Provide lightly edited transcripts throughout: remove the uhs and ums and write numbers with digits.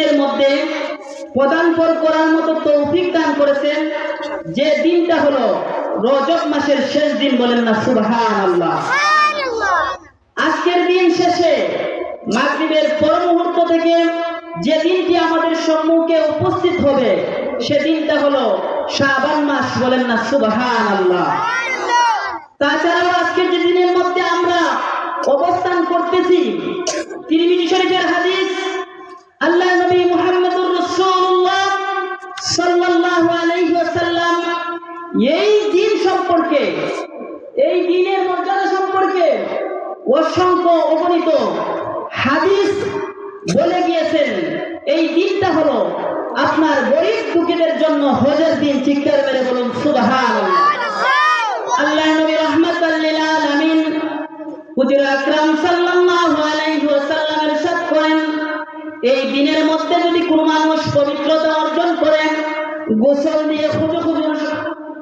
দিনের মধ্যে পদার্পণ করার মতো তৌফিক দান করেছেন, যে দিনটা হলো রজব মাসের শেষ দিন। বলেন না সুবহানাল্লাহ। আজকের দিন শেষে মাগরিবের পর মুহূর্ত থেকে যে দিনটি আমাদের সম্মুখে উপস্থিত হবে সে দিনটা হলো শাবান মাস। বলেন না সুবহানাল্লাহ। তাছাড়াও আজকের যে দিনের মধ্যে আমরা অবস্থান করতেছি, তিরমিজি শরীফের হাদিস, আল্লাহ নবী মুহাম্মদুর রাসূলুল্লাহ সাল্লাল্লাহু আলাইহি ওয়াসাল্লাম এই দিন সম্পর্কে, এই দিনের মর্যাদা সম্পর্কে অসংখ্য অগণিত হাদিস বলে গিয়েছেন। এই দিনটা হলো আপনার গরীব দুঃখীদের জন্য হজের দিন। চিৎকার মেরে বলুন সুবহানাল্লাহ। আল্লাহ নবী রাহমাতাল লিল আলামিন হুজুর আকরাম সাল্লাল্লাহু আলাইহি ওয়াসাল্লাম ইরশাদ করেন, এই দিনের মধ্যে যদি কোনো মানুষ পবিত্রতা অর্জন করে, গোসল দিয়ে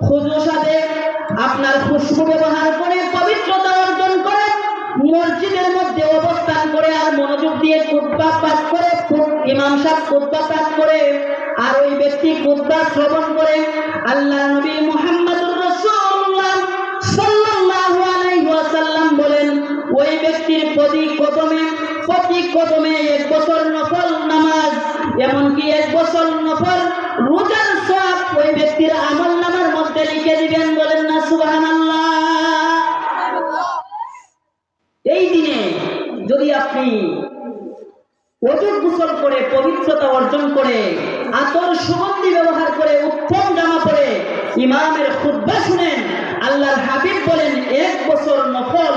খুজুর সাথে আপনার খুশবু ব্যবহার করে পবিত্রতা অর্জন করে, মসজিদের মধ্যে অবস্থান করে আর মনোযোগ দিয়ে খুতবা পাঠ করে, ইমাম সাহেব খুতবা পাঠ করে আর ওই ব্যক্তি খুতবা শ্রবণ করে, আল্লাহ নবী মুহাম্মদুর রাসূলুল্লাহ সাল্লাল্লাহু আলাইহি ওয়াসাল্লাম বলেন, ওই ব্যক্তির প্রতি কদমে 1 বছর নফল নামাজ, এমনকি 1 বছর নফল রোজার সওয়াব ওই ব্যক্তির আমলনামার মধ্যে লিখে দিবেন। বলেন না সুবহানাল্লাহ। এই দিনে যদি আপনি ওযু গোসল করে পবিত্রতা অর্জন করে আতর সুগন্ধি ব্যবহার করে উত্তম জামা পরে ইমামের খুতবা শুনেন, আল্লাহর হাবিব বলেন 1 বছর নফল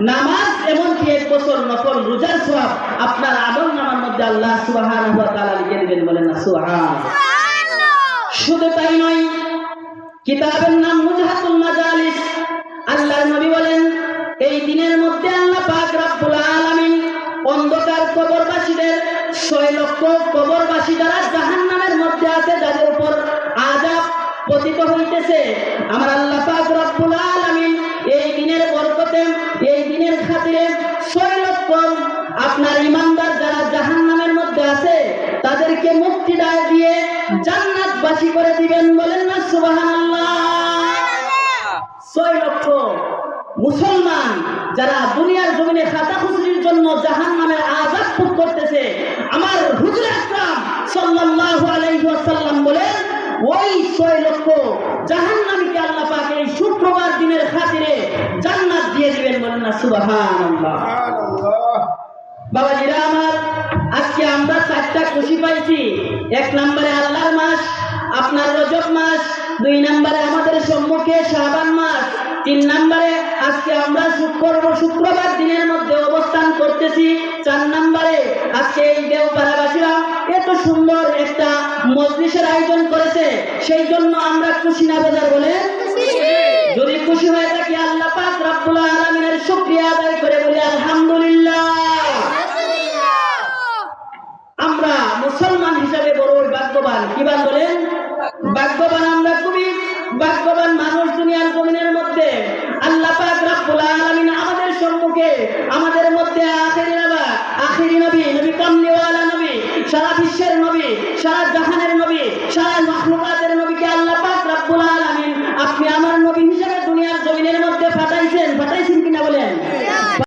নামাজ, এমনকি 1 বছর নফল রোজার সওয়াব আপনার আমলনামার মধ্যে আল্লাহ সুবহানাহু ওয়া তাআলা লিখে দিবেন। বলেন না সুবহানাল্লাহ। শুধু তাই নয়, কিতাবের নাম মুজহাতুল মাজালিস। আল্লাহর নবী বলেন, এই দিনের মধ্যে আল্লাহ পাক রব্বুল আলামিন অন্ধকার কবরবাসীদের 6 লক্ষ কবরবাসী যারা জাহান্নামের মধ্যে আছে, যাদের উপর আযাব পতিত হইতেছে, আমার আল্লাহ পাক রব্বুল আলামিন এই দিনের বরকতে, এই দিনের খাতিরে 6 লক্ষ আপনার ঈমানদার যারা জাহান্নামের মধ্যে আছে তাদেরকে মুক্তি দিয়ে জান্নাতবাসী করে দিবেন। বলেন না সুবহানাল্লাহ। 6 লক্ষ মুসলমান যারা দুনিয়ার জমিনে খাতা খুচরির জন্য জাহান্নামের আযাব ভোগ করতেছে, আমার হুজুর আকরাম সাল্লাল্লাহু আলাইহি ওয়াসাল্লাম বলেন, ওই 6 লক্ষ জাহান্নামীকে আল্লাহ পাক এই শুক্রবার দিনের খাতিরে জান্নাত দিয়ে দিবেন। বলেন না সুবহানাল্লাহ। বাবাজিরা আমার, আজকে আমরা 4টা খুশি পাইছি। 1 নম্বরে আল্লাহর মাস আপনার রজব মাস, 2 নম্বরে আমাদের সম্মুখে শাবান মাস, 3 নম্বরে আজকে আমরা শুক্রবার দিনের মধ্যে অবস্থান করতেছি, 4 নম্বরে আজকে এই দেওপাড়াবাসীরা এত সুন্দর একটা মজলিসের আয়োজন করেছে, সেই জন্য আমরা খুশি না বেজার? বলে যদি খুশি হয়ে থাকি আল্লাহ পাক রব্বুল আলামিনের শুকরিয়া আদায় করে বলি আলহামদুলিল্লাহ। আমরা মুসলমান হিসাবে বড়ই ভাগ্যবান। কি বলেন? ভাগ্যবান আমরা, খুবই ভাগ্যবান মানুষ দুনিয়ার জমিনে